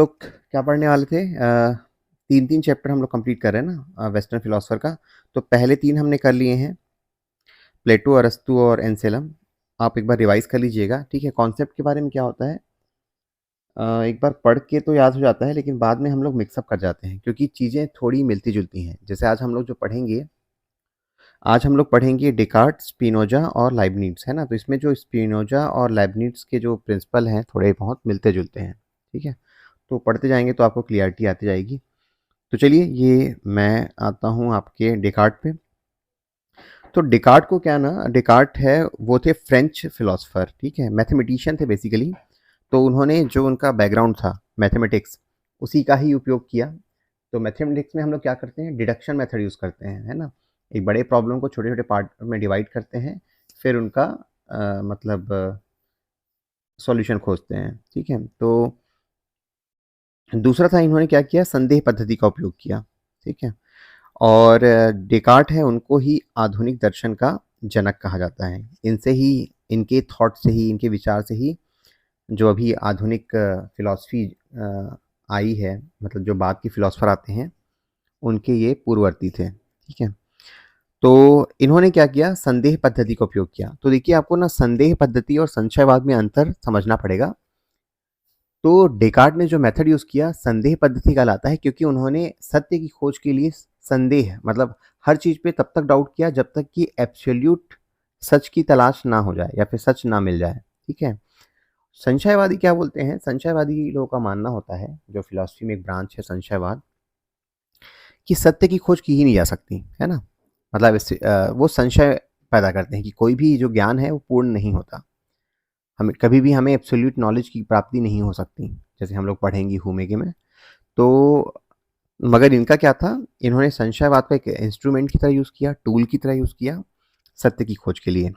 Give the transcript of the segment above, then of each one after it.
लोग क्या पढ़ने वाले थे? 3-3 चैप्टर हम लोग कंप्लीट कर रहे हैं ना वेस्टर्न फिलोसफर का। तो पहले 3 हमने कर लिए हैं, प्लेटो, अरस्तू और एंसेलम। आप एक बार रिवाइज़ कर लीजिएगा, ठीक है? कॉन्सेप्ट के बारे में क्या होता है, एक बार पढ़ के तो याद हो जाता है, लेकिन बाद में हम लोग मिक्स अप कर जाते हैं क्योंकि चीज़ें थोड़ी मिलती-जुलती हैं। जैसे आज हम लोग पढ़ेंगे डेकार्ट, स्पिनोज़ा और लाइबनिज़, है ना? तो इसमें जो स्पिनोज़ा और लाइबनिज़ के जो प्रिंसिपल हैं, थोड़े बहुत मिलते-जुलते हैं, ठीक है? तो पढ़ते जाएँगे तो आपको क्लैरिटी आती जाएगी। तो चलिए, ये मैं आता हूँ आपके डेकार्ट पे। तो डेकार्ट को क्या ना, डेकार्ट है, वो थे फ्रेंच फिलोसोफर, ठीक है? मैथमेटिशियन थे बेसिकली। तो उन्होंने जो उनका बैकग्राउंड था मैथमेटिक्स, उसी का ही उपयोग किया। तो मैथमेटिक्स में हम लोग क्या करते हैं, डिडक्शन मेथड यूज़ करते हैं, है ना? एक बड़े प्रॉब्लम को छोटे-छोटे पार्ट में डिवाइड करते हैं, फिर उनका मतलब सॉल्यूशन खोजते हैं, ठीक है? तो दूसरा था, इन्होंने क्या किया, संदेह पद्धति का उपयोग किया, ठीक है? और डेकार्ट है, उनको ही आधुनिक दर्शन का जनक कहा जाता है। इनसे ही, इनके थॉट से ही, इनके विचार से ही जो अभी आधुनिक फ़िलॉसफ़ी आई है, मतलब जो बाद के फ़िलॉसफ़र आते हैं, उनके ये पूर्ववर्ती थे, ठीक है? तो इन्होंने क्या किया, संदेह पद्धति का उपयोग किया। तो देखिए, आपको ना संदेह पद्धति और संशयवाद में अंतर समझना पड़ेगा। तो डेकार्ट ने जो मेथड यूज़ किया, संदेह पद्धति कहलाता है, क्योंकि उन्होंने सत्य की खोज के लिए संदेह, मतलब हर चीज़ पे तब तक डाउट किया जब तक कि एब्सोल्यूट सच की तलाश ना हो जाए या फिर सच ना मिल जाए, ठीक है? संशयवादी क्या बोलते हैं, संशयवादी लोगों का मानना होता है, जो फिलॉसफी में एक ब्रांच है संशयवाद, कि सत्य की खोज की ही नहीं जा सकती, है ना? मतलब इससे वो संशय पैदा करते हैं कि कोई भी जो ज्ञान है वो पूर्ण नहीं होता। हमें कभी भी हमें एब्सोल्यूट नॉलेज की प्राप्ति नहीं हो सकती, जैसे हम लोग पढ़ेंगे हूमेगे में। तो मगर इनका क्या था, इन्होंने संशयवाद को एक इंस्ट्रूमेंट की तरह यूज़ किया, टूल की तरह यूज़ किया सत्य की खोज के लिए।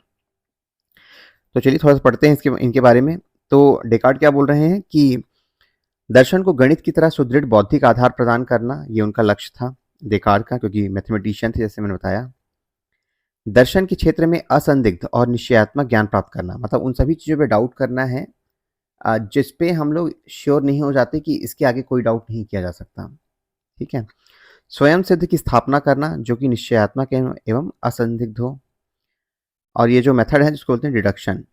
तो चलिए थोड़ा-सा पढ़ते हैं इसके इनके बारे में। तो डेकार्ट क्या बोल रहे हैं कि दर्शन को गणित की तरह सुदृढ़ बौद्धिक आधार प्रदान करना, ये उनका लक्ष्य था डेकार्ट का, क्योंकि मैथमेटिशियन थे जैसे मैंने बताया। दर्शन के क्षेत्र में असंदिग्ध और निश्चयात्मक ज्ञान प्राप्त करना, मतलब उन सभी चीज़ों पे डाउट करना है जिस पे हम लोग श्योर नहीं हो जाते कि इसके आगे कोई डाउट नहीं किया जा सकता, ठीक है? स्वयं सिद्ध की स्थापना करना जो कि निश्चयात्मक एवं असंदिग्ध हो। और ये जो मेथड है जिसको बोलते हैं डिडक्शन,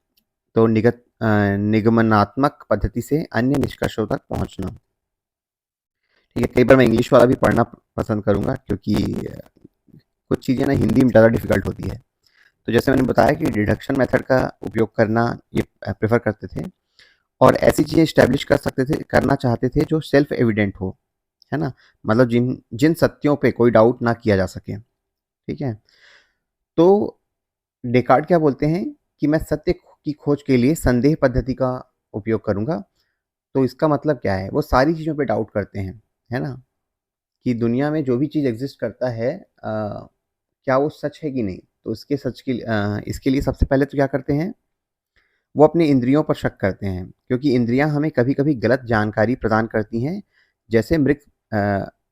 तो निगमनात्मक पद्धति से अन्य निष्कर्षों तक पहुंचना, ठीक है? कई बार मैं इंग्लिश वाला भी पढ़ना पसंद करूंगा, क्योंकि कुछ चीज़ें ना हिंदी में ज़्यादा डिफिकल्ट होती है। तो जैसे मैंने बताया कि डिडक्शन मेथड का उपयोग करना ये प्रेफर करते थे, और ऐसी चीज़ें इस्टेब्लिश करना चाहते थे जो सेल्फ एविडेंट हो, है ना? मतलब जिन जिन सत्यों पे कोई डाउट ना किया जा सके, ठीक है? तो डेकार्ट क्या बोलते हैं कि मैं सत्य की खोज के लिए संदेह पद्धति का उपयोग करूँगा। तो इसका मतलब क्या है? वो सारी चीज़ों पे डाउट करते हैं, है ना? कि दुनिया में जो भी चीज़ एग्ज़िस्ट करता है, क्या वो सच है कि नहीं? तो इसके लिए सबसे पहले तो क्या करते हैं, वो अपनी इंद्रियों पर शक करते हैं, क्योंकि इंद्रियाँ हमें कभी-कभी गलत जानकारी प्रदान करती हैं, जैसे मृग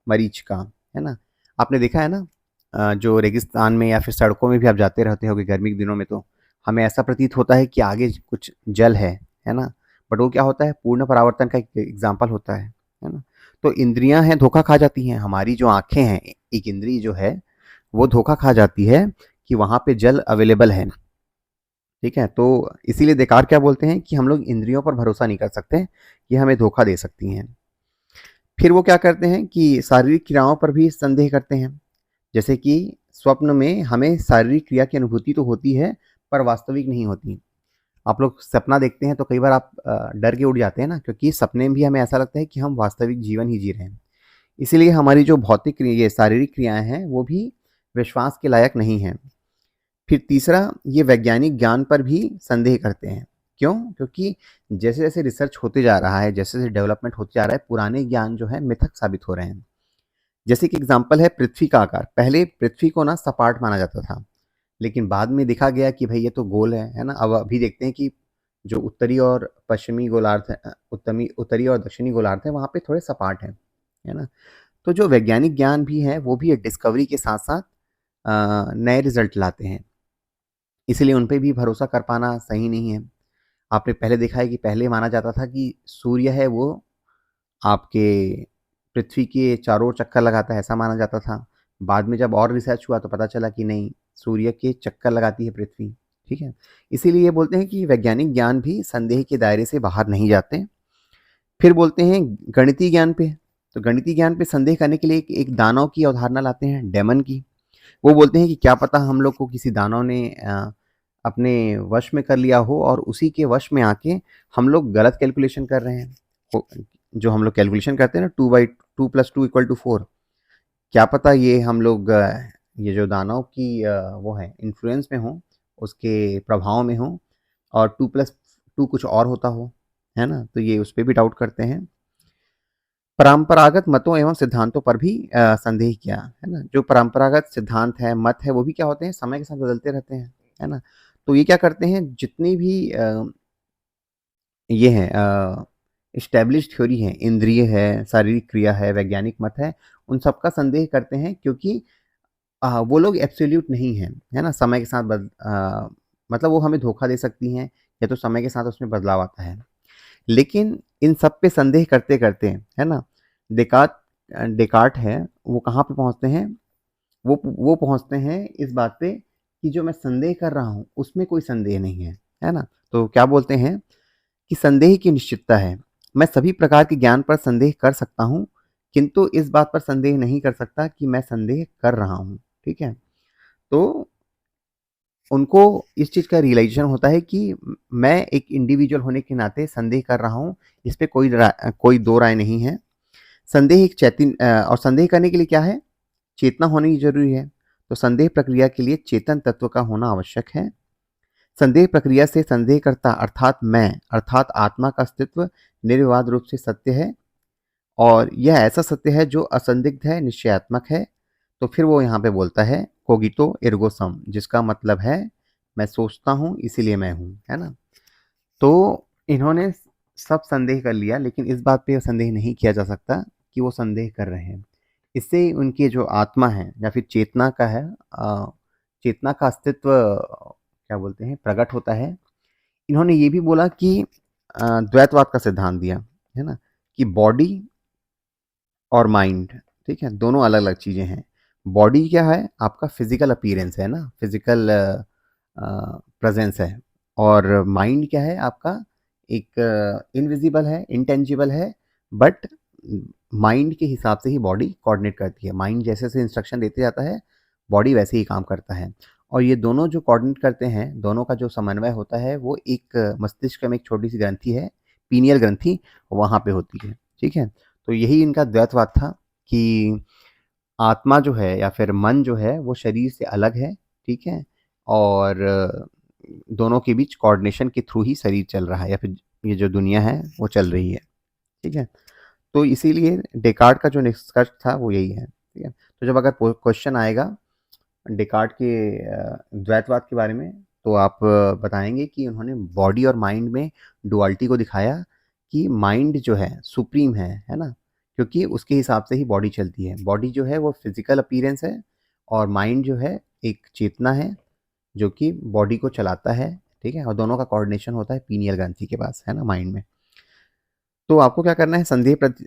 मरीच का, है ना? आपने देखा है ना, जो रेगिस्तान में या फिर सड़कों में भी आप जाते रहते होगे गर्मी के दिनों में, तो हमें ऐसा प्रतीत होता है कि आगे कुछ जल है ना? बट वो क्या होता है, पूर्ण परावर्तन का एक एग्ज़ाम्पल होता है ना? तो इंद्रियाँ हैं, धोखा खा जाती हैं, हमारी जो आँखें हैं, एक इंद्रिय जो है, वो धोखा खा जाती है कि वहाँ पे जल अवेलेबल है। ठीक है? तो इसीलिए देकार क्या बोलते हैं कि हम लोग इंद्रियों पर भरोसा नहीं कर सकते, ये हमें धोखा दे सकती हैं। फिर वो क्या करते हैं कि शारीरिक क्रियाओं पर भी संदेह करते हैं। जैसे कि स्वप्न में हमें शारीरिक क्रिया की अनुभूति तो होती है, पर वास्तविक नहीं होती। आप लोग सपना देखते हैं तो कई बार आप डर के उठ जाते हैं ना, क्योंकि सपने में भी हमें ऐसा लगता है कि हम वास्तविक जीवन ही जी रहे हैं। इसीलिए हमारी जो भौतिक ये शारीरिक क्रियाएँ हैं, वो भी विश्वास के लायक नहीं हैं। फिर तीसरा, ये वैज्ञानिक ज्ञान पर भी संदेह करते हैं। क्यों? क्योंकि जैसे-जैसे रिसर्च होते जा रहा है, जैसे-जैसे डेवलपमेंट होते जा रहा है, पुराने ज्ञान जो है मिथक साबित हो रहे हैं। जैसे कि एग्ज़ाम्पल है पृथ्वी का आकार। पहले पृथ्वी को ना सपाट माना जाता था, लेकिन बाद में देखा गया कि भई ये तो गोल है ना? अब अभी देखते हैं कि जो उत्तरी और पश्चिमी गोलार्ध है, उत्तरी और दक्षिणी गोलार्ध है, वहाँ पे थोड़े सपाट हैं, है ना? तो जो वैज्ञानिक ज्ञान भी है, वो भी डिस्कवरी के साथ-साथ नए रिज़ल्ट लाते हैं। इसलिए उन पे भी भरोसा कर पाना सही नहीं है। आपने पहले देखा है कि पहले माना जाता था कि सूर्य है वो आपके पृथ्वी के चारों ओर चक्कर लगाता है, ऐसा माना जाता था। बाद में जब और रिसर्च हुआ तो पता चला कि नहीं, सूर्य के चक्कर लगाती है पृथ्वी, ठीक है? इसीलिए ये बोलते हैं कि वैज्ञानिक ज्ञान भी संदेह के दायरे से बाहर नहीं जाते। फिर बोलते हैं गणितीय ज्ञान पे, तो गणितीय ज्ञान पे संदेह करने के लिए एक दानव की अवधारणा लाते हैं, डेमन की। वो बोलते हैं कि क्या पता हम लोग को किसी दानव ने अपने वश में कर लिया हो और उसी के वश में आके हम लोग गलत कैलकुलेशन कर रहे हैं। जो हम लोग कैलकुलेशन करते हैं ना, 2/2 + 2 = 4, क्या पता ये हम लोग ये जो दानव की वो है इन्फ्लुएंस में हो, उसके प्रभाव में हो, और 2+2 कुछ और होता हो, है ना? तो ये उस पे भी डाउट करते हैं। परंपरागत मतों एवं सिद्धांतों पर भी संदेह किया, है ना? जो परंपरागत सिद्धांत है, मत है, वो भी क्या होते हैं, समय के साथ बदलते रहते हैं, है ना? तो ये क्या करते हैं, जितनी भी ये हैं एस्टैब्लिश्ड थ्योरी है, इंद्रिय है, शारीरिक क्रिया है, वैज्ञानिक मत है, उन सब का संदेह करते हैं, क्योंकि वो लोग एब्सोल्यूट नहीं हैं, है ना? समय के साथ मतलब वो हमें धोखा दे सकती हैं, या तो समय के साथ उसमें बदलाव आता है। लेकिन इन सब पे संदेह करते-करते, है ना, डेकार्ट डेकार्ट है, वो कहाँ पे पहुँचते हैं? वो पहुँचते हैं इस बात पे कि जो मैं संदेह कर रहा हूँ, उसमें कोई संदेह नहीं है ना? तो क्या बोलते हैं कि संदेह की निश्चितता है। मैं सभी प्रकार के ज्ञान पर संदेह कर सकता हूँ, किंतु इस बात पर संदेह नहीं कर सकता कि मैं संदेह कर रहा हूँ, ठीक है? तो उनको इस चीज़ का रियलाइज़ेशन होता है कि मैं एक इंडिविजुअल होने के नाते संदेह कर रहा हूँ, इस पे कोई दो राय नहीं है। संदेह एक और संदेह करने के लिए क्या है? चेतना होनी ज़रूरी है। तो संदेह प्रक्रिया के लिए चेतन तत्व का होना आवश्यक है। संदेह प्रक्रिया से संदेहकर्ता अर्थात मैं, अर्थात आत्मा का अस्तित्व निर्विवाद रूप से सत्य है, और यह ऐसा सत्य है जो असंदिग्ध है, निश्चयात्मक है। तो फिर वो यहाँ पे बोलता है कोगितो एर्गो सम, जिसका मतलब है मैं सोचता हूँ इसीलिए मैं हूँ, है ना? तो इन्होंने सब संदेह कर लिया, लेकिन इस बात पे संदेह नहीं किया जा सकता कि वो संदेह कर रहे हैं। इससे उनकी जो आत्मा है या फिर चेतना का है, चेतना का अस्तित्व क्या बोलते हैं, प्रकट होता है। इन्होंने ये भी बोला कि द्वैतवाद का सिद्धांत दिया, है ना? कि बॉडी और माइंड, ठीक है, दोनों अलग अलग चीज़ें हैं। बॉडी क्या है, आपका फिजिकल अपीयरेंस है ना, फिजिकल प्रेजेंस है, और माइंड क्या है आपका, एक इनविजिबल है, इंटेंजिबल है, बट माइंड के हिसाब से ही बॉडी कोऑर्डिनेट करती है। माइंड जैसे जैसे इंस्ट्रक्शन देते जाता है, बॉडी वैसे ही काम करता है। और ये दोनों जो कोऑर्डिनेट करते हैं, दोनों का जो समन्वय होता है, वो एक मस्तिष्क में एक छोटी सी ग्रंथि है, पीनियल ग्रंथि, वहाँ पे होती है, ठीक है? तो यही इनका द्वैतवाद था कि आत्मा जो है या फिर मन जो है वो शरीर से अलग है, ठीक है? और दोनों के बीच कोऑर्डिनेशन के थ्रू ही शरीर चल रहा है, या फिर ये जो दुनिया है वो चल रही है, ठीक है? तो इसीलिए डेकार्ट का जो निष्कर्ष था वो यही है, ठीक है? तो जब अगर क्वेश्चन आएगा डेकार्ट के द्वैतवाद के बारे में, तो आप बताएंगे कि उन्होंने बॉडी और माइंड में डुअलिटी को दिखाया, कि माइंड जो है सुप्रीम है ना? क्योंकि उसके हिसाब से ही बॉडी चलती है। बॉडी जो है वो फिजिकल अपीयरेंस है, और माइंड जो है एक चेतना है जो कि बॉडी को चलाता है, ठीक है? और दोनों का कोऑर्डिनेशन होता है पीनियल ग्रंथि के पास, है ना, माइंड में। तो आपको क्या करना है,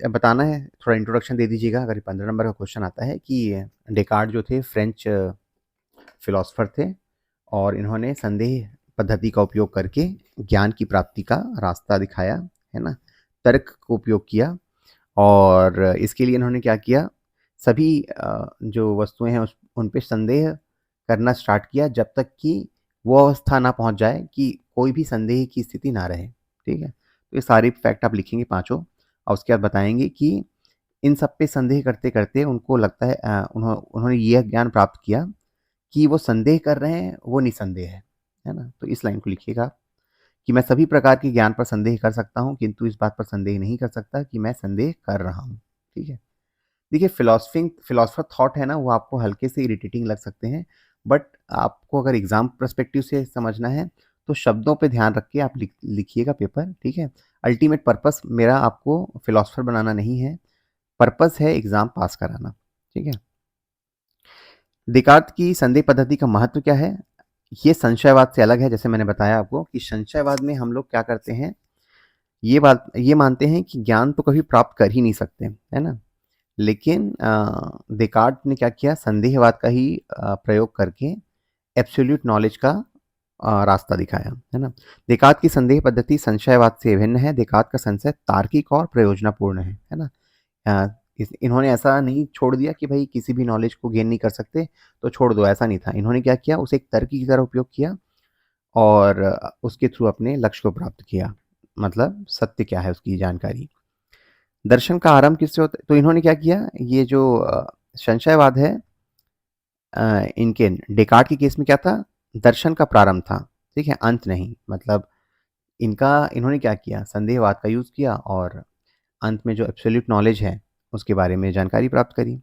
बताना है, थोड़ा इंट्रोडक्शन दे दीजिएगा अगर 15 नंबर का क्वेश्चन आता है कि डेकार्ट जो थे फ्रेंच फिलोसोफर थे, और इन्होंने संदेह पद्धति का उपयोग करके ज्ञान की प्राप्ति का रास्ता दिखाया, है ना? तर्क का उपयोग किया, और इसके लिए इन्होंने क्या किया, सभी जो वस्तुएं हैं उन पे संदेह करना स्टार्ट किया, जब तक कि वो अवस्था ना पहुंच जाए कि कोई भी संदेह की स्थिति ना रहे, ठीक है? तो ये सारे फैक्ट आप लिखेंगे पांचों, और उसके बाद बताएंगे कि इन सब पे संदेह करते करते उनको लगता है उन्होंने यह ज्ञान प्राप्त किया कि वो संदेह कर रहे हैं, वो निसंदेह है ना? तो इस लाइन को लिखिएगा कि मैं सभी प्रकार के ज्ञान पर संदेह कर सकता हूँ, किंतु इस बात पर संदेह नहीं कर सकता कि मैं संदेह कर रहा हूँ, ठीक है? देखिए, फिलोसफर थॉट है ना, वो आपको हल्के से इरिटेटिंग लग सकते हैं, बट आपको अगर एग्जाम पर्सपेक्टिव से समझना है, तो शब्दों पे ध्यान रख के आप लिखिएगा पेपर, ठीक है? अल्टीमेट पर्पस मेरा आपको फिलोसफर बनाना नहीं है, पर्पस है एग्जाम पास कराना, ठीक है? देकार्त की संदेह पद्धति का महत्व क्या है? ये संशयवाद से अलग है। जैसे मैंने बताया आपको कि संशयवाद में हम लोग क्या करते हैं ये मानते हैं कि ज्ञान तो कभी प्राप्त कर ही नहीं सकते, है ना? लेकिन डेकार्ट ने क्या किया, संदेहवाद का ही प्रयोग करके एब्सोल्यूट नॉलेज का रास्ता दिखाया, है ना? डेकार्ट की संदेह पद्धति संशयवाद से भिन्न है। डेकार्ट का संशय तार्किक और प्रयोजनपूर्ण है ना? अ, इन्होंने ऐसा नहीं छोड़ दिया कि भाई किसी भी नॉलेज को गेन नहीं कर सकते तो छोड़ दो, ऐसा नहीं था। इन्होंने क्या किया, उसे एक तर्क की तरह उपयोग किया और उसके थ्रू अपने लक्ष्य को प्राप्त किया। मतलब सत्य क्या है उसकी जानकारी। दर्शन का आरंभ किससे होता है? तो इन्होंने क्या किया, ये जो संशयवाद है, इनके डेकार्ट के केस में क्या था, दर्शन का प्रारंभ था, ठीक है, अंत नहीं। मतलब इन्होंने क्या किया, संदेहवाद का यूज़ किया और अंत में जो एब्सोल्यूट नॉलेज है उसके बारे में जानकारी प्राप्त करी।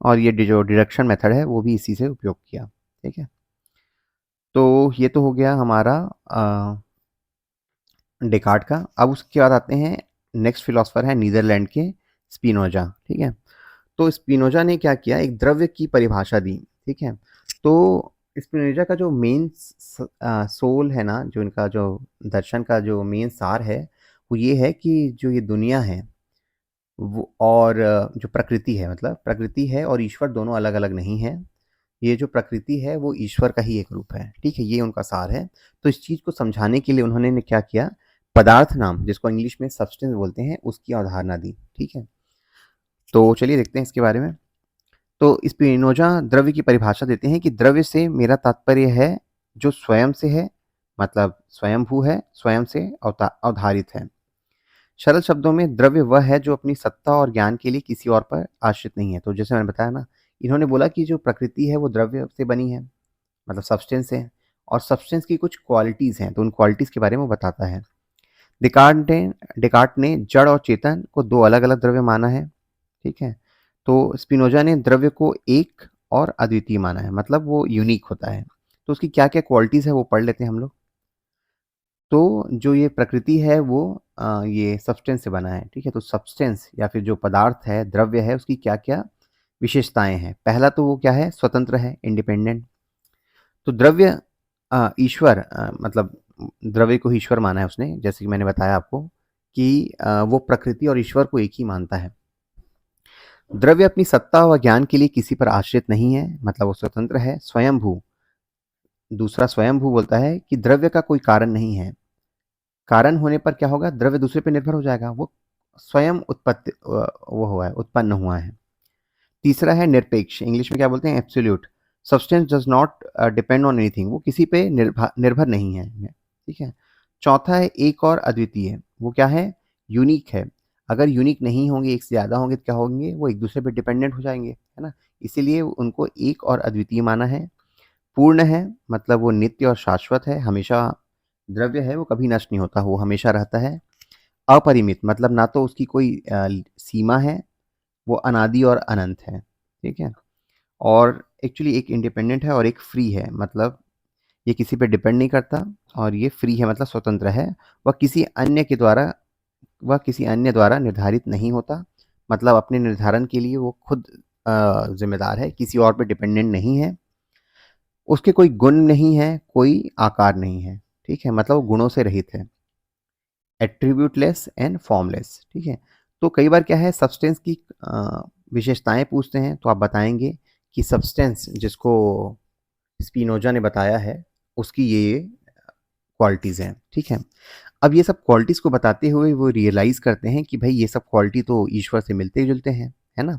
और ये जो डिडक्शन मेथड है वो भी इसी से उपयोग किया, ठीक है। तो ये तो हो गया हमारा डेकार्ट का। अब उसके बाद आते हैं, नेक्स्ट फिलोसोफर है नीदरलैंड के स्पिनोजा, ठीक है। तो स्पिनोजा ने क्या किया, एक द्रव्य की परिभाषा दी, ठीक है। तो स्पिनोजा का जो मेन सोल है ना, जो इनका जो दर्शन का जो मेन सार है वो ये है कि जो ये दुनिया है वो और जो प्रकृति है, मतलब प्रकृति है और ईश्वर दोनों अलग अलग नहीं है। ये जो प्रकृति है वो ईश्वर का ही एक रूप है, ठीक है, ये उनका सार है। तो इस चीज़ को समझाने के लिए उन्होंने क्या किया, पदार्थ नाम, जिसको इंग्लिश में सब्सटेंस बोलते हैं, उसकी अवधारणा दी, ठीक है। तो चलिए देखते हैं इसके बारे में। तो स्पिनोजा द्रव्य की परिभाषा देते हैं कि द्रव्य से मेरा तात्पर्य है जो स्वयं से है, मतलब स्वयंभू है, स्वयं से अवधारित है। सरल शब्दों में द्रव्य वह है जो अपनी सत्ता और ज्ञान के लिए किसी और पर आश्रित नहीं है। तो जैसे मैंने बताया ना, इन्होंने बोला कि जो प्रकृति है वो द्रव्य से बनी है, मतलब सब्सटेंस है, और सब्सटेंस की कुछ क्वालिटीज़ हैं, तो उन क्वालिटीज़ के बारे में वो बताता है। डेकार्ट ने जड़ और चेतन को दो अलग अलग द्रव्य माना है, ठीक है। तो स्पिनोजा ने द्रव्य को एक और अद्वितीय माना है, मतलब वो यूनिक होता है। तो उसकी क्या क्या क्वालिटीज़ है वो पढ़ लेते हैं हम लोग। तो जो ये प्रकृति है वो ये सब्सटेंस से बना है, ठीक है। तो सब्सटेंस या फिर जो पदार्थ है, द्रव्य है, उसकी क्या क्या विशेषताएं हैं। पहला तो वो क्या है, स्वतंत्र है, इंडिपेंडेंट। तो द्रव्य ईश्वर, मतलब द्रव्य को ही ईश्वर माना है उसने, जैसे कि मैंने बताया आपको कि वो प्रकृति और ईश्वर को एक ही मानता है। द्रव्य अपनी सत्ता व ज्ञान के लिए किसी पर आश्रित नहीं है, मतलब वो स्वतंत्र है। स्वयंभू, दूसरा स्वयंभू बोलता है कि द्रव्य का कोई कारण नहीं है। कारण होने पर क्या होगा, द्रव्य दूसरे पर निर्भर हो जाएगा, वो स्वयं वो हुआ है, उत्पन्न हुआ है। तीसरा है निरपेक्ष, इंग्लिश में क्या बोलते हैं, absolute. Substance does not depend on anything, वो किसी पे निर्भर नहीं है, ठीक है। चौथा है एक और अद्वितीय, वो क्या है, यूनिक है। अगर यूनिक नहीं होंगे, एक से ज़्यादा होंगे तो क्या होंगे, वो एक दूसरे पे डिपेंडेंट हो जाएंगे, है ना। इसीलिए उनको एक और अद्वितीय माना है। पूर्ण है, मतलब वो नित्य और शाश्वत है, हमेशा द्रव्य है वो कभी नष्ट नहीं होता, वो हमेशा रहता है। अपरिमित, मतलब ना तो उसकी कोई सीमा है, वो अनादि और अनंत है, ठीक है। और एक्चुअली एक इंडिपेंडेंट है और एक फ्री है, मतलब ये किसी पे डिपेंड नहीं करता, और ये फ्री है मतलब स्वतंत्र है। वह किसी अन्य के द्वारा वह किसी अन्य द्वारा निर्धारित नहीं होता, मतलब अपने निर्धारण के लिए वो खुद जिम्मेदार है, किसी और पे डिपेंडेंट नहीं है। उसके कोई गुण नहीं है, कोई आकार नहीं है, ठीक है, मतलब वो गुणों से रहित है। एट्रीब्यूटलेस एंड फॉर्मलेस, ठीक है। तो कई बार क्या है, सब्सटेंस की विशेषताएं पूछते हैं तो आप बताएंगे कि सब्सटेंस जिसको स्पिनोजा ने बताया है उसकी ये क्वालिटीज़ हैं, ठीक है। अब ये सब क्वालिटीज़ को बताते हुए वो रियलाइज़ करते हैं कि भाई ये सब क्वालिटी तो ईश्वर से मिलते जुलते हैं, है ना।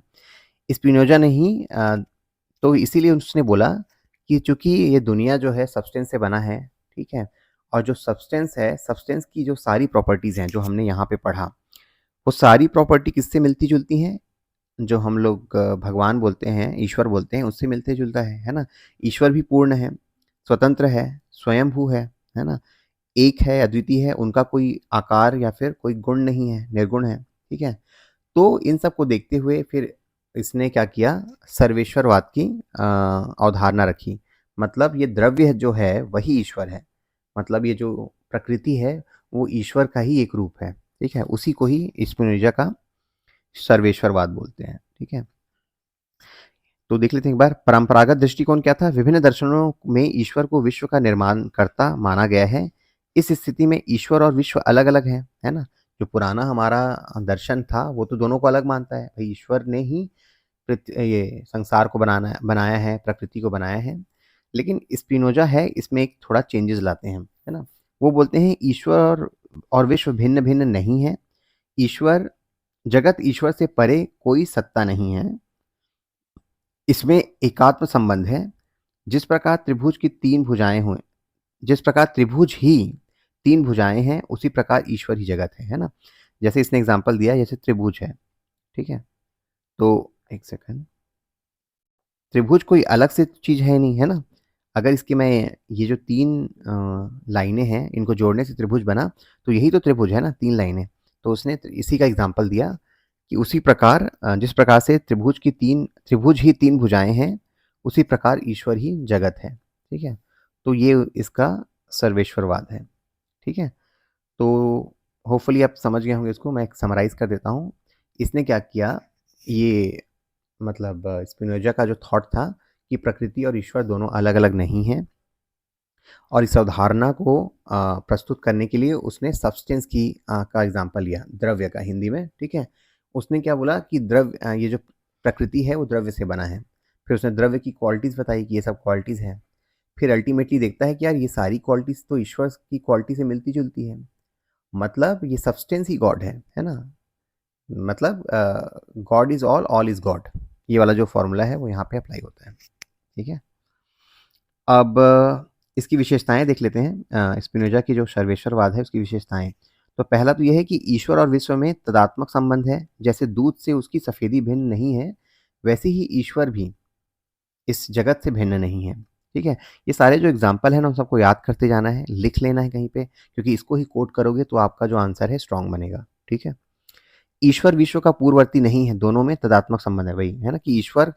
स्पिनोजा ने ही तो इसीलिए उसने बोला कि चूंकि ये दुनिया जो है सब्सटेंस से बना है, ठीक है, और जो सब्सटेंस है, सब्सटेंस की जो सारी प्रॉपर्टीज़ हैं जो हमने यहाँ पे पढ़ा, वो सारी प्रॉपर्टी किससे मिलती जुलती हैं, जो हम लोग भगवान बोलते हैं, ईश्वर बोलते हैं, उससे मिलते जुलता है ना। ईश्वर भी पूर्ण है, स्वतंत्र है, स्वयंभू है ना, एक है, अद्वितीय है, उनका कोई आकार या फिर कोई गुण नहीं है, निर्गुण है, ठीक है। तो इन सब को देखते हुए फिर इसने क्या किया, सर्वेश्वरवाद की अवधारणा रखी। मतलब ये द्रव्य जो है वही ईश्वर है, मतलब ये जो प्रकृति है वो ईश्वर का ही एक रूप है, ठीक है। उसी को ही स्पिनोजा का सर्वेश्वरवाद बोलते हैं, ठीक है। तो देख लेते हैं एक बार, परंपरागत दृष्टिकोण क्या था, विभिन्न दर्शनों में ईश्वर को विश्व का निर्माण करता माना गया है। इस स्थिति में ईश्वर और विश्व अलग-अलग हैं, है ना? जो पुराना हमारा दर्शन था, वो तो दोनों को अलग मानता है। भई ईश्वर ने ही ये संसार को बनाया है, प्रकृति को बनाया है। लेकिन स्पिनोज़ा है, इसमें एक थोड़ा चेंजेज़ लाते हैं, है ना? वो बोलते हैं ईश्वर और विश्व भिन्न-भिन्न नहीं है। ईश्वर जगत ईश्वर से परे कोई सत्ता नहीं है। इसमें एकात्म संबंध है। जिस प्रकार त्रिभुज की 3 भुजाएँ हुए जिस प्रकार त्रिभुज ही 3 भुजाएँ हैं, उसी प्रकार ईश्वर ही जगत है ना? जैसे इसने एग्ज़ाम्पल दिया जैसे त्रिभुज है, ठीक है? तो 1 सेकंड, त्रिभुज कोई अलग से चीज़ है नहीं, है ना? अगर इसकी मैं ये जो 3 लाइनें हैं, इनको जोड़ने से त्रिभुज बना, तो यही तो त्रिभुज है ना, 3 लाइनें। तो उसने इसी का एग्ज़ाम्पल दिया कि उसी प्रकार जिस प्रकार से त्रिभुज ही 3 भुजाएँ हैं, उसी प्रकार ईश्वर ही जगत है, ठीक है? तो ये इसका सर्वेश्वरवाद है, ठीक है? तो होपफुली आप समझ गए होंगे इसको, मैं समराइज़ कर देता हूँ। इसने क्या किया, ये मतलब स्पिनोज़ा का जो थॉट था कि प्रकृति और ईश्वर दोनों अलग-अलग नहीं हैं और इस अवधारणा को प्रस्तुत करने के लिए उसने सब्सटेंस का एग्ज़ाम्पल लिया, द्रव्य का हिंदी में, ठीक है? उसने क्या बोला कि ये जो प्रकृति है वो द्रव्य से बना है। फिर उसने द्रव्य की क्वालिटीज़ बताई कि ये सब क्वालिटीज़ हैं। फिर अल्टीमेटली देखता है कि यार ये सारी क्वालिटीज़ तो ईश्वर की क्वालिटी से मिलती-जुलती हैं। मतलब ये सब्सटेंस ही गॉड है ना? मतलब God is all is God. ये वाला जो फ़ॉर्मूला है वो यहाँ पे अप्लाई होता है, ठीक है? अब इसकी विशेषताएँ देख लेते हैं, स्पिनोज़ा की जो सर्वेश्वरवाद है उसकी विशेषताएँ। तो पहला तो ये है कि ईश्वर और विश्व में तादात्म्य संबंध है, जैसे दूध से उसकी सफ़ेदी भिन्न नहीं है, वैसे ही ईश्वर भी इस जगत से भिन्न नहीं है, ठीक है? ये सारे जो एग्ज़ाम्पल हैं ना उन सबको याद करते जाना है, लिख लेना है कहीं पे, क्योंकि इसको ही कोट करोगे तो आपका जो आंसर है स्ट्रॉन्ग बनेगा, ठीक है? ईश्वर विश्व का पूर्ववर्ती नहीं है, दोनों में तादात्म्य संबंध है, वही है ना कि ईश्वर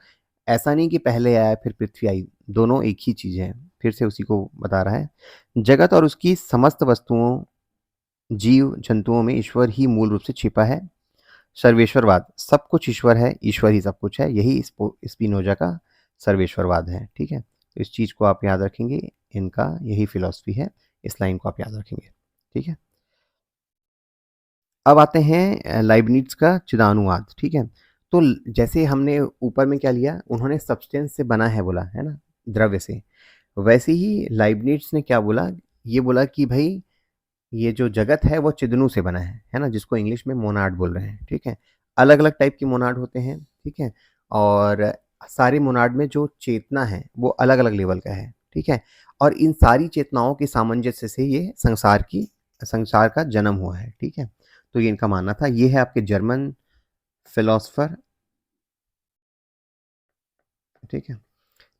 ऐसा नहीं कि पहले आया फिर पृथ्वी आई, दोनों एक ही चीज़ है। फिर से उसी को बता रहा है। जगत और उसकी समस्त वस्तुओं, जीव जंतुओं में ईश्वर ही मूल रूप से छिपा है। सर्वेश्वरवाद, सब कुछ ईश्वर है, ईश्वर ही सब कुछ है, यही स्पिनोजा का सर्वेश्वरवाद है, ठीक है? तो इस चीज़ को आप याद रखेंगे, इनका यही फिलॉसफी है, इस लाइन को आप याद रखेंगे, ठीक है? अब आते हैं लाइबनिट्ज़ का चिदानुवाद, ठीक है? तो जैसे हमने ऊपर में क्या लिया, उन्होंने सब्सटेंस से बना है बोला, है ना? द्रव्य से। वैसे ही लाइबनिट्ज़ ने क्या बोला, ये बोला कि भई ये जो जगत है वो चिदनु से बना है ना? जिसको इंग्लिश में मोनाड बोल रहे हैं, ठीक है? अलग-अलग टाइप के मोनाड होते हैं, ठीक है? और सारे मोनाड में जो चेतना है, वो अलग-अलग लेवल का है, ठीक है? और इन सारी चेतनाओं के सामंजस्य से ये संसार का जन्म हुआ है, ठीक है? तो ये इनका मानना था। ये है आपके जर्मन फिलोसोफर, ठीक है?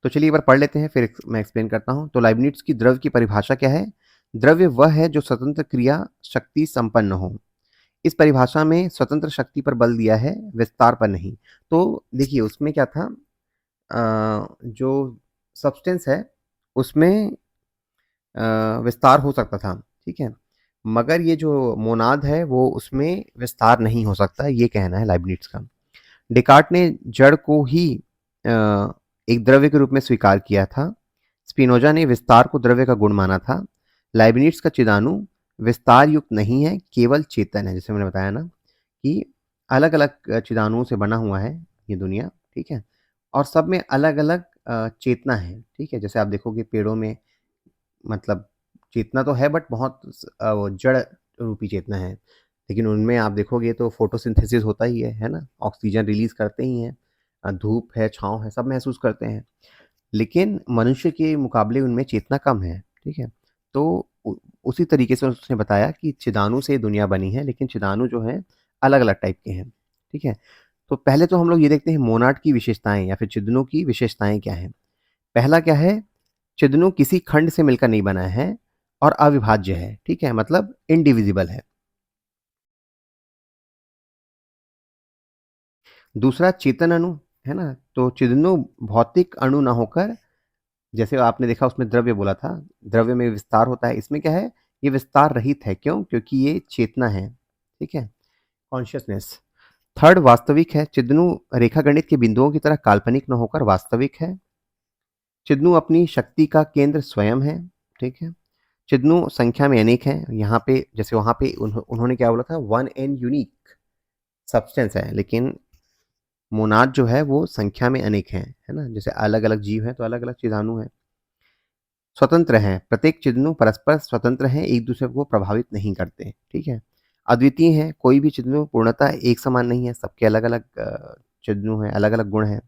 तो चलिए एक बार पढ़ लेते हैं, फिर मैं एक्सप्लेन करता हूँ। तो लाइबनिट्ज़ की द्रव्य की परिभाषा क्या है? द्रव्य वह है जो स्वतंत्र क्रिया शक्ति संपन्न हो। इस परिभाषा में स्वतंत्र शक्ति पर बल दिया है, विस्तार पर नहीं। तो देखिए उसमें क्या था, जो सब्सटेंस है उसमें विस्तार हो सकता था, ठीक है? मगर ये जो मोनाद है वो उसमें विस्तार नहीं हो सकता, ये कहना है लाइबनिट्ज़ का। डेकार्ट ने जड़ को ही अ, एक द्रव्य के रूप में स्वीकार किया था। स्पिनोजा ने विस्तार को द्रव्य का गुण माना था। लाइबनिट्ज़ का चिदानु विस्तार युक्त नहीं है, केवल चेतन है। जैसे मैंने बताया ना कि अलग-अलग चिदानुओं से बना हुआ है ये दुनिया, ठीक है? और सब में अलग-अलग चेतना है, ठीक है? जैसे आप देखोगे पेड़ों में मतलब चेतना तो है बट बहुत वो जड़ रूपी चेतना है। लेकिन उनमें आप देखोगे तो फ़ोटोसिंथेसिस होता ही है ना? ऑक्सीजन रिलीज़ करते ही हैं। धूप है, छाँव है, सब महसूस करते हैं। लेकिन मनुष्य के मुकाबले उनमें चेतना कम है, ठीक है? तो उसी तरीके से उसने बताया कि चिदानु से दुनिया बनी है, लेकिन चिदानु जो हैं अलग-अलग टाइप के हैं, ठीक है? तो पहले तो हम लोग ये देखते हैं मोनाड की विशेषताएँ या फिर चिदनु की विशेषताएँ क्या हैं? पहला क्या है? चिदनु किसी खंड से मिलकर नहीं बना है और अविभाज्य है, ठीक है? मतलब इंडिविजिबल है। दूसरा चेतन अणु, है ना? तो चिदनु भौतिक अणु ना होकर, जैसे आपने देखा उसमें द्रव्य बोला था, द्रव्य में विस्तार होता है, इसमें क्या है? ये विस्तार रहित है, क्यों? क्योंकि ये चेतना है, ठीक है? कॉन्शियसनेस। थर्ड वास्तविक है, चिदनु रेखागणित के बिंदुओं की तरह काल्पनिक न होकर वास्तविक है। चिदनु अपनी शक्ति का केंद्र स्वयं है, ठीक है? चिदनु संख्या में अनेक हैं। यहाँ पे जैसे वहाँ पे उन्होंने क्या बोला था, वन एंड यूनिक सब्सटेंस है, लेकिन मोनाड जो है वो संख्या में अनेक हैं, है ना। जैसे अलग अलग जीव हैं तो अलग अलग चिदाणु हैं। स्वतंत्र हैं, प्रत्येक चिदनु परस्पर स्वतंत्र हैं, एक दूसरे को प्रभावित नहीं करते, ठीक है। अद्वितीय हैं, कोई भी चिदनु पूर्णतः एक समान नहीं है, सबके अलग अलग चिदनु हैं, अलग अलग गुण हैं।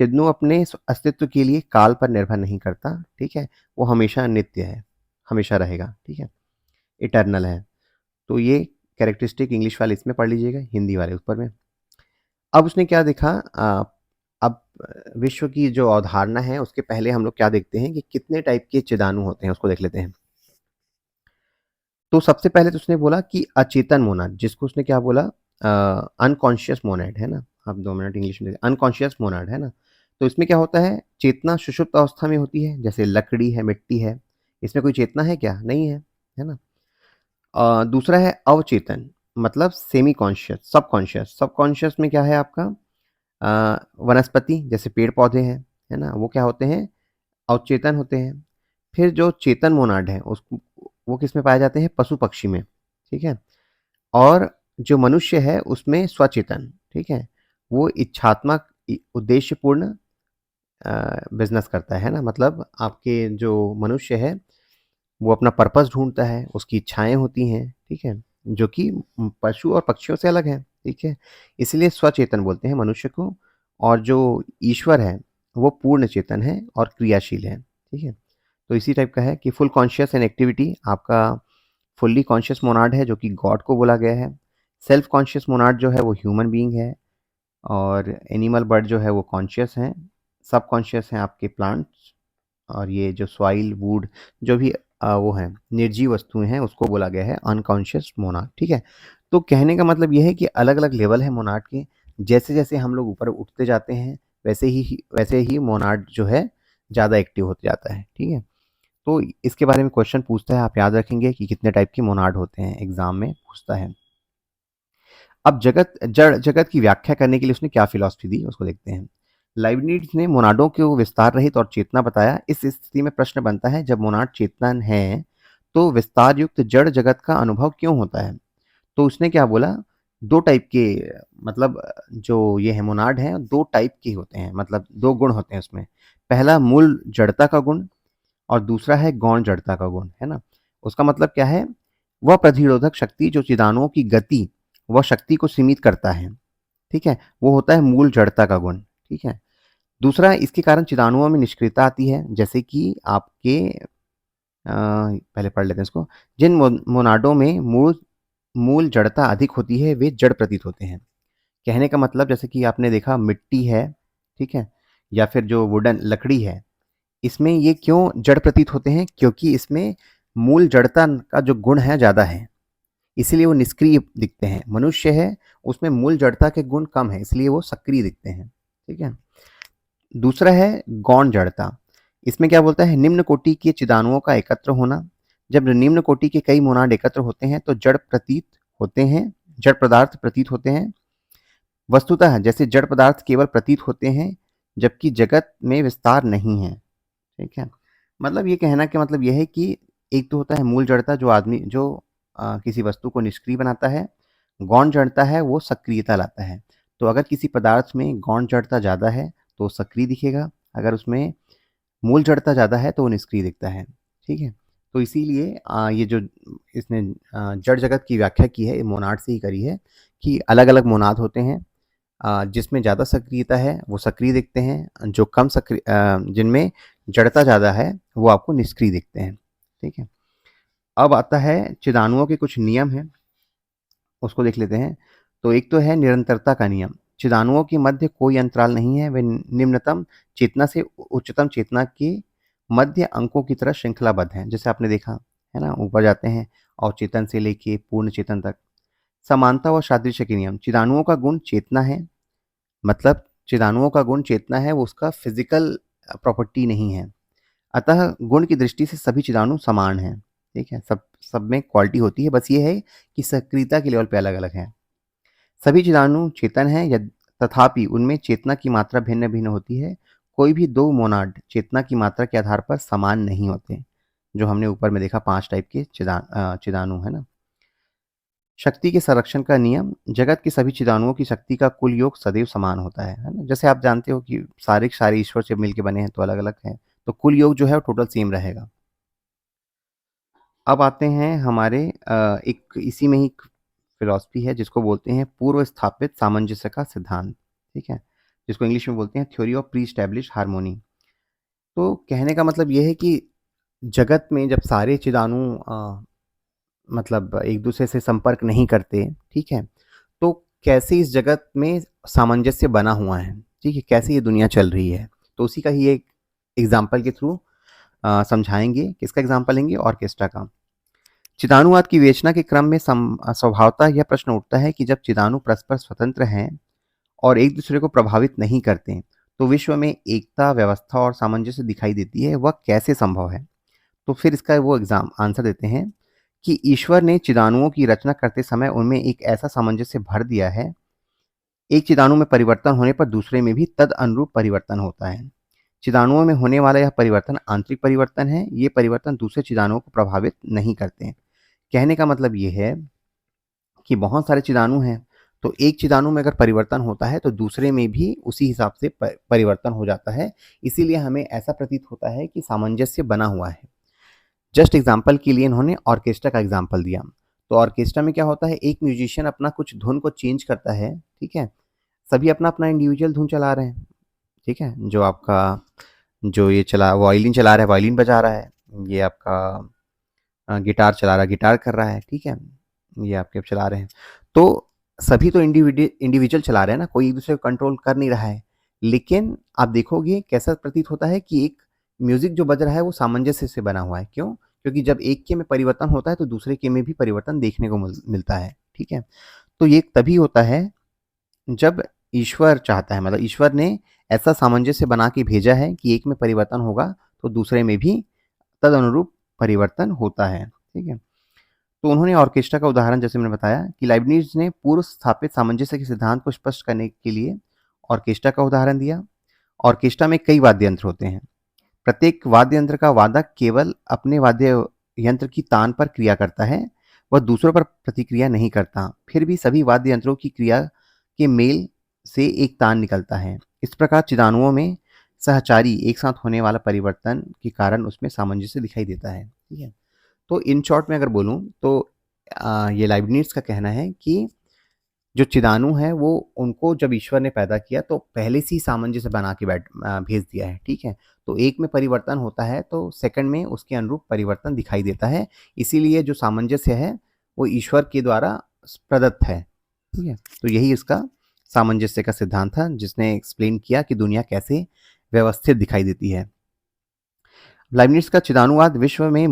चिदनु अपने अस्तित्व के लिए काल पर निर्भर नहीं करता, ठीक है। वो हमेशा नित्य है, हमेशा रहेगा, ठीक है, इटर्नल है। तो ये कैरेक्टरिस्टिक इंग्लिश वाले इसमें पढ़ लीजिएगा, हिंदी वाले ऊपर में। अब उसने क्या देखा, अब विश्व की जो अवधारणा है उसके पहले हम लोग क्या देखते हैं कि कितने टाइप के चिदाणु होते हैं, उसको देख लेते हैं। तो सबसे पहले तो उसने बोला कि अचेतन मोनाड, जिसको उसने क्या बोला, अनकॉन्शियस मोनाड, है ना। आप 2 मिनट इंग्लिश में, अनकॉन्शियस मोनाड, है ना। तो इसमें क्या होता है, चेतना सुषुप्त अवस्था में होती है, जैसे लकड़ी है, मिट्टी है, इसमें कोई चेतना है क्या, नहीं है ना। दूसरा है अवचेतन, मतलब सेमी कॉन्शियस, सबकॉन्शियस। सबकॉन्शियस में क्या है आपका, वनस्पति जैसे पेड़ पौधे हैं, है ना, वो क्या होते हैं, अवचेतन होते हैं। फिर जो चेतन मोनाड है उस वो किस में पाए जाते हैं, पशु पक्षी में, ठीक है। और जो मनुष्य है उसमें स्वचेतन, ठीक है, वो इच्छात्मक उद्देश्यपूर्ण बिजनेस करता है ना। मतलब आपके जो मनुष्य है वो अपना पर्पस ढूंढता है, उसकी इच्छाएं होती हैं, ठीक है, जो कि पशु और पक्षियों से अलग है, ठीक है। इसलिए स्वचेतन बोलते हैं मनुष्य को। और जो ईश्वर है वो पूर्ण चेतन है और क्रियाशील है, ठीक है। तो इसी टाइप का है कि फुल कॉन्शियस एंड एक्टिविटी आपका फुल्ली कॉन्शियस मोनाड है, जो कि गॉड को बोला गया है। सेल्फ कॉन्शियस मोनाड जो है वो ह्यूमन बीइंग है। और एनिमल बर्ड जो है वो कॉन्शियस हैं। सब कॉन्शियस हैं आपके प्लांट्स। और ये जो सॉइल वुड जो भी वो हैं निर्जीव वस्तुएं हैं उसको बोला गया है अनकॉन्शियस मोनाड, ठीक है। तो कहने का मतलब ये है कि अलग अलग लेवल है मोनाड के। जैसे जैसे हम लोग ऊपर उठते जाते हैं वैसे ही मोनाड जो है ज़्यादा एक्टिव होते जाता है, ठीक है। तो इसके बारे में क्वेश्चन पूछता है, आप याद रखेंगे कि कितने टाइप के मोनाड होते हैं, एग्जाम में पूछता है। अब जड़ जगत की व्याख्या करने के लिए उसने क्या फिलॉसफी दी उसको देखते हैं। लाइबनिट्ज ने मोनाडों को विस्तार रहित और चेतना बताया। इस स्थिति में प्रश्न बनता है, जब मोनाड चेतन है तो विस्तार युक्त जड़ जगत का अनुभव क्यों होता है। तो उसने क्या बोला, दो टाइप के, मतलब जो ये है मोनाड है दो टाइप के होते हैं, मतलब दो गुण होते हैं उसमें। पहला मूल जड़ता का गुण और दूसरा है गौण जड़ता का गुण, है ना। उसका मतलब क्या है, वह प्रतिरोधक शक्ति जो चिदानुओं की गति व शक्ति को सीमित करता है, ठीक है, वो होता है मूल जड़ता का गुण, ठीक है। दूसरा, इसके कारण चिदानुओं में निष्क्रियता आती है, जैसे कि आपके पहले पढ़ लेते हैं इसको। जिन मोनाडों में मूल मूल जड़ता अधिक होती है वे जड़ प्रतीत होते हैं। कहने का मतलब जैसे कि आपने देखा मिट्टी है, ठीक है, या फिर जो वुडन लकड़ी है, इसमें ये क्यों जड़ प्रतीत होते हैं, क्योंकि इसमें मूल जड़ता का जो गुण है ज़्यादा है, इसीलिए वो निष्क्रिय दिखते हैं। मनुष्य है उसमें मूल जड़ता के गुण कम है, इसलिए वो सक्रिय दिखते हैं, ठीक है। दूसरा है गौण जड़ता। इसमें क्या बोलता है, निम्न कोटि के चिदानुओं का एकत्र होना। जब निम्न कोटि के कई मोनाड एकत्र होते हैं तो जड़ प्रतीत होते हैं, जड़ पदार्थ प्रतीत होते हैं। वस्तुतः जैसे जड़ पदार्थ केवल प्रतीत होते हैं जबकि जगत में विस्तार नहीं है, ठीक है। मतलब ये कहना का मतलब यह है कि एक तो होता है मूल जड़ता जो आदमी जो किसी वस्तु को निष्क्रिय बनाता है। गौण जड़ता है वो सक्रियता लाता है। तो अगर किसी पदार्थ में गौण जड़ता ज़्यादा है तो सक्रिय दिखेगा, अगर उसमें मूल जड़ता ज़्यादा है तो वो निष्क्रिय दिखता है, ठीक है। तो इसीलिए ये जो इसने जड़ जगत की व्याख्या की है ये मोनाड से ही करी है कि अलग अलग मोनाद होते हैं। जिसमें ज़्यादा सक्रियता है वो सक्रिय दिखते हैं, जो कम सक्रिय जिनमें जड़ता ज़्यादा है वो आपको निष्क्रिय दिखते हैं, ठीक है। अब आता है चिदानुओं के कुछ नियम हैं, उसको देख लेते हैं। तो एक तो है निरंतरता का नियम। चिदानुओं के मध्य कोई अंतराल नहीं है, वे निम्नतम चेतना से उच्चतम चेतना के मध्य अंकों की तरह श्रृंखलाबद्ध हैं। जैसे आपने देखा है ना, ऊपर जाते हैं अवचेतन से लेके पूर्ण चेतन तक। समानता व सादृश्य के नियम। चिदानुओं का गुण चेतना है, मतलब चिदानुओं का गुण चेतना है, वो उसका फिजिकल प्रॉपर्टी नहीं है। अतः गुण की दृष्टि से सभी चिदाणु समान हैं, ठीक है, सब सब में क्वालिटी होती है, बस ये है कि सक्रियता के लेवल पे अलग अलग है। सभी चिदाणु चेतन हैं, तथापि उनमें चेतना की मात्रा भिन्न भिन्न होती है। कोई भी दो मोनाड चेतना की मात्रा के आधार पर समान नहीं होते। जो हमने ऊपर में देखा 5 टाइप के चिदानु, है ना? शक्ति के संरक्षण का नियम, जगत के सभी चिदानुओं की शक्ति का कुल योग सदैव समान होता है ना? जैसे आप जानते हो कि सारे के सारे ईश्वर से मिलके बने हैं तो अलग-अलग हैं, तो कुल योग जो है वो टोटल सेम रहेगा। अब आते हैं हमारे एक इसी में ही एक फिलॉसफी है जिसको बोलते हैं पूर्व स्थापित सामंजस्य का सिद्धांत, ठीक है? जिसको इंग्लिश में बोलते हैं theory of pre established harmony. तो कहने का मतलब ये है कि जगत में जब सारे चिदानु मतलब एक-दूसरे से संपर्क नहीं करते, ठीक है? तो कैसे इस जगत में सामंजस्य बना हुआ है, ठीक है? कैसे ये दुनिया चल रही है? तो उसी का ही एक एग्ज़ाम्पल के थ्रू समझाएँगे। किसका एग्ज़ाम्पल लेंगे? ऑर्केस्ट्रा का। चिदानुवाद की विवेचना के क्रम में स्वभावतः यह प्रश्न उठता है कि जब चिदानु परस्पर स्वतंत्र हैं और एक दूसरे को प्रभावित नहीं करते, तो विश्व में एकता, व्यवस्था और सामंजस्य दिखाई देती है, वह कैसे संभव है? तो फिर इसका वो एग्जाम आंसर देते हैं कि ईश्वर ने चिदानुओं की रचना करते समय उनमें एक ऐसा सामंजस्य भर दिया है, एक चिदानु में परिवर्तन होने पर दूसरे में भी तद अनुरूप परिवर्तन होता है। चिदानुओं में होने वाला यह परिवर्तन आंतरिक परिवर्तन है, ये परिवर्तन दूसरे चिदानुओं को प्रभावित नहीं करते हैं। कहने का मतलब ये है कि बहुत सारे चिदानु हैं, तो एक चिदानु में अगर परिवर्तन होता है तो दूसरे में भी उसी हिसाब से परिवर्तन हो जाता है। इसीलिए हमें ऐसा प्रतीत होता है कि सामंजस्य बना हुआ है। जस्ट एग्जाम्पल के लिए इन्होंने ऑर्केस्ट्रा का एग्जाम्पल दिया। तो ऑर्केस्ट्रा में क्या होता है, एक म्यूजिशियन अपना कुछ धुन को चेंज करता है, ठीक है? सभी अपना-अपना इंडिविजुअल धुन चला रहे हैं, ठीक है? जो ये चला वायलिन चला रहा है, वायलिन बजा रहा है। ये आपका गिटार चला रहा है, गिटार कर रहा है, ठीक है? ये आपके चला रहे हैं। तो सभी तो इंडिविजुअल चला रहे हैं ना, कोई एक-दूसरे को कंट्रोल कर नहीं रहा है। लेकिन आप देखोगे कैसा प्रतीत होता है कि एक म्यूज़िक जो बज रहा है वो सामंजस्य से बना हुआ है। क्यों? क्योंकि जब एक के में परिवर्तन होता है तो दूसरे के में भी परिवर्तन देखने को मिलता है, ठीक है? तो ये तभी होता है जब ईश्वर चाहता है, मतलब ईश्वर ने ऐसा सामंजस्य बना के भेजा है कि एक में परिवर्तन होगा तो दूसरे में भी तदनुरूप परिवर्तन होता है, ठीक है? तो उन्होंने ऑर्केस्ट्रा का उदाहरण जैसे मैंने बताया कि लाइबनिज़ ने पूर्व स्थापित सामंजस्य के सिद्धांत को स्पष्ट करने के लिए ऑर्केस्ट्रा का उदाहरण दिया। ऑर्केस्ट्रा में कई वाद्य यंत्र होते हैं। प्रत्येक वाद्य यंत्र का वादक केवल अपने वाद्य यंत्र की तान पर क्रिया करता है, वह दूसरों पर प्रतिक्रिया नहीं करता। फिर भी सभी वाद्य यंत्रों की क्रिया के मेल से एक तान निकलता है। इस प्रकार चिदानुओं में सहचारी एक साथ होने वाला परिवर्तन के कारण उसमें सामंजस्य दिखाई देता है, ठीक है? तो इन शॉर्ट में अगर बोलूँ तो ये लाइबनिट्ज़ का कहना है कि जो चिदानु हैं वो उनको जब ईश्वर ने पैदा किया तो पहले से ही सामंजस्य बना के भेज दिया है, ठीक है? तो एक में परिवर्तन होता है तो सेकंड में उसके अनुरूप परिवर्तन दिखाई देता है। इसीलिए जो सामंजस्य है वो ईश्वर के द्वारा प्रदत्त है, ठीक है? तो यही इसका सामंजस्य का सिद्धांत था जिसने एक्सप्लेन किया कि दुनिया कैसे व्यवस्थित दिखाई देती है। लाइबनिट्ज़ का चिदानुवाद विश्व में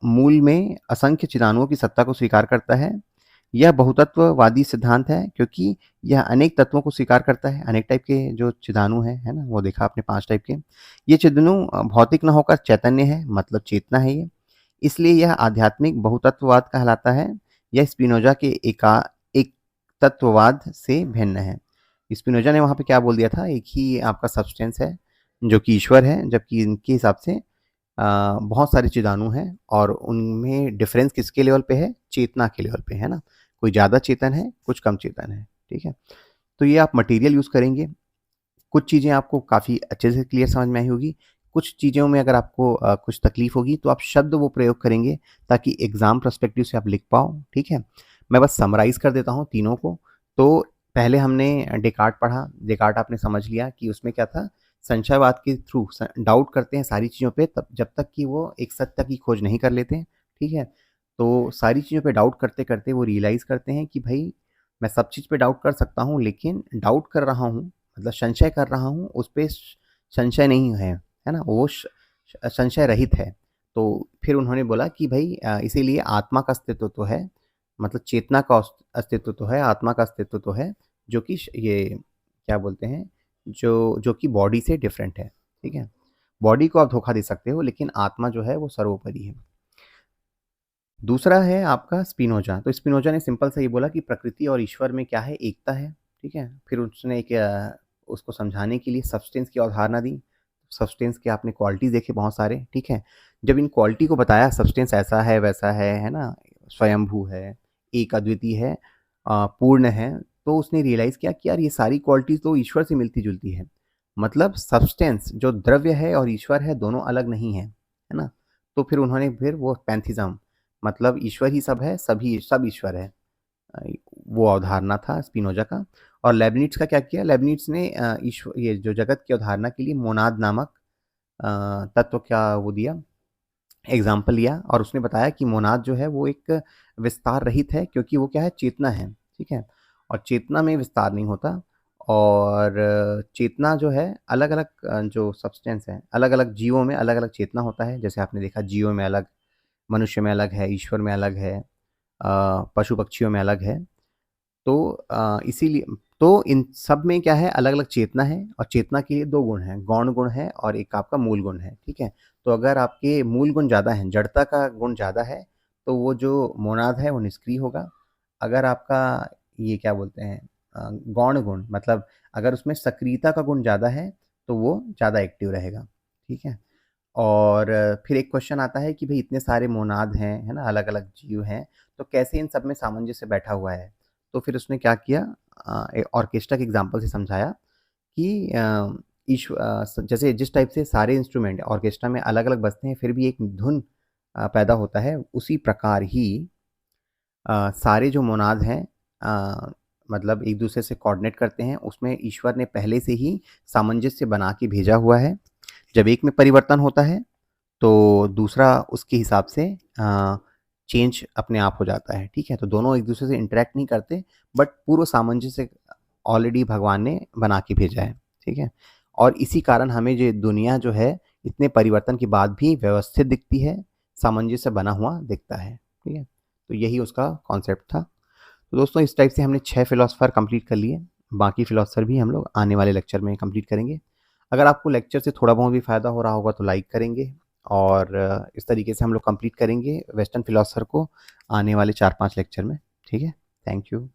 मूल में असंख्य चिदानुओं की सत्ता को स्वीकार करता है। यह बहुतत्ववादी सिद्धांत है क्योंकि यह अनेक तत्वों को स्वीकार करता है। अनेक टाइप के जो चिदानु हैं, है ना? वो देखा आपने 5 टाइप के। ये चिदानु भौतिक न होकर चैतन्य है, मतलब चेतना है ये। इसलिए यह आध्यात्मिक बहुतत्ववाद कहलाता है। यह स्पिनोजा के एक तत्ववाद से भिन्न है। स्पिनोजा ने वहाँ पे क्या बोल दिया था, एक ही आपका सब्सटेंस है जो कि ईश्वर है, जबकि इनके हिसाब से बहुत सारे चिदानु हैं और उनमें डिफरेंस किसके लेवल पे है? चेतना के लेवल पे, है ना? कोई ज़्यादा चेतन है, कुछ कम चेतन है, ठीक है? तो ये आप मटेरियल यूज़ करेंगे, कुछ चीज़ें आपको काफ़ी अच्छे से क्लियर समझ में आई होगी, कुछ चीज़ों में अगर आपको कुछ तकलीफ़ होगी तो आप शब्द वो प्रयोग करेंगे ताकि एग्ज़ाम पर्सपेक्टिव से आप लिख पाओ, ठीक है? मैं बस समराइज़ कर देता हूँ तीनों को। तो पहले हमने डेकार्ट पढ़ा, डेकार्ट आपने समझ लिया कि उसमें क्या था, संशयवाद के थ्रू डाउट करते हैं सारी चीज़ों पे तब जब तक कि वो एक सत्य की खोज नहीं कर लेते हैं, ठीक है? तो सारी चीज़ों पे डाउट करते-करते वो रियलाइज़ करते हैं कि भई मैं सब चीज़ पे डाउट कर सकता हूँ, लेकिन डाउट कर रहा हूँ, मतलब संशय कर रहा हूँ, उस पे संशय नहीं है ना? वो संशय रहित है। तो फिर उन्होंने बोला कि भई इसीलिए आत्मा का अस्तित्व तो है, मतलब चेतना का अस्तित्व तो है, आत्मा का अस्तित्व तो है, जो कि ये क्या बोलते हैं, जो कि बॉडी से डिफरेंट है, ठीक है? बॉडी को आप धोखा दे सकते हो, लेकिन आत्मा जो है वो सर्वोपरि है। दूसरा है आपका स्पिनोजा। तो स्पिनोजा ने सिंपल सा ये बोला कि प्रकृति और ईश्वर में क्या है, एकता है, ठीक है? फिर उसने उसको समझाने के लिए सब्सटेंस की अवधारणा दी। सब्सटेंस के आपने क्वालिटीज़ देखे बहुत सारे, ठीक है? जब इन क्वालिटी को बताया सब्सटेंस ऐसा है, वैसा है ना? स्वयंभू है, एक अद्वितीय है, पूर्ण है, तो उसने रियलाइज़ किया कि यार ये सारी क्वालिटीज़ तो ईश्वर से मिलती-जुलती है। मतलब सब्सटेंस जो द्रव्य है और ईश्वर है दोनों अलग नहीं हैं, है ना? तो फिर उन्होंने फिर वो पैंथिज़्म मतलब ईश्वर ही सब है, सब ईश्वर है। अ, वो अवधारणा था स्पिनोज़ा का। और लेibniz का क्या किया, लेibniz ने ये जो जगत की अवधारणा के लिए मोनाड नामक तत्व का वो दिया, एग्ज़ाम्पल लिया और उसने बताया कि मोनाड जो है वो एक विस्तार रहित है क्योंकि वो क्या है, चेतना है, ठीक है? और चेतना में विस्तार नहीं होता और चेतना जो है अलग-अलग जो सब्सटेंस है, अलग-अलग जीवों में अलग-अलग चेतना होता है। जैसे आपने देखा जीवों में अलग, मनुष्य में अलग है, ईश्वर में अलग है, पशु-पक्षियों में अलग है। तो इसीलिए तो इन सब में क्या है, अलग-अलग चेतना है और चेतना के लिए 2 गुण हैं, गौण गुण है और एक आपका मूल गुण है, ठीक है? तो अगर आपके मूल गुण ज़्यादा हैं, जड़ता का गुण ज़्यादा है, तो वो जो मोनाड है वो निष्क्रिय होगा। अगर आपका ये क्या बोलते हैं गौण गुण मतलब अगर उसमें सक्रियता का गुण ज़्यादा है, तो वो ज़्यादा एक्टिव रहेगा, ठीक है? और फिर एक क्वेश्चन आता है कि भई इतने सारे मोनाड हैं, है ना? अलग-अलग जीव हैं, तो कैसे इन सब में सामंजस्य बैठा हुआ है? तो फिर उसने क्या किया एक ऑर्केस्ट्रा के एग्ज़ाम्पल से समझाया कि जैसे जिस टाइप से सारे इंस्ट्रूमेंट ऑर्केस्ट्रा में अलग-अलग बजते हैं, फिर भी एक धुन पैदा होता है, उसी प्रकार ही सारे जो मोनाड हैं मतलब एक-दूसरे से कोऑर्डिनेट करते हैं, उसमें ईश्वर ने पहले से ही सामंजस्य बना के भेजा हुआ है। जब एक में परिवर्तन होता है तो दूसरा उसके हिसाब से चेंज अपने आप हो जाता है, ठीक है? तो दोनों एक-दूसरे से इंटरैक्ट नहीं करते बट पूर्व सामंजस्य ऑलरेडी भगवान ने बना के भेजा है, ठीक है? और इसी कारण हमें ये दुनिया जो है इतने परिवर्तन के बाद भी व्यवस्थित दिखती है, सामंजस्य बना हुआ दिखता है, ठीक है? तो यही उसका कॉन्सेप्ट था। तो दोस्तों इस टाइप से हमने 6 फिलॉसफर कंप्लीट कर लिए, बाकी फिलॉसफर भी हम लोग आने वाले लेक्चर में कंप्लीट करेंगे। अगर आपको लेक्चर से थोड़ा बहुत भी फ़ायदा हो रहा होगा तो लाइक करेंगे और इस तरीके से हम लोग कंप्लीट करेंगे वेस्टर्न फिलॉसफर को आने वाले 4-5 लेक्चर में, ठीक है? Thank you.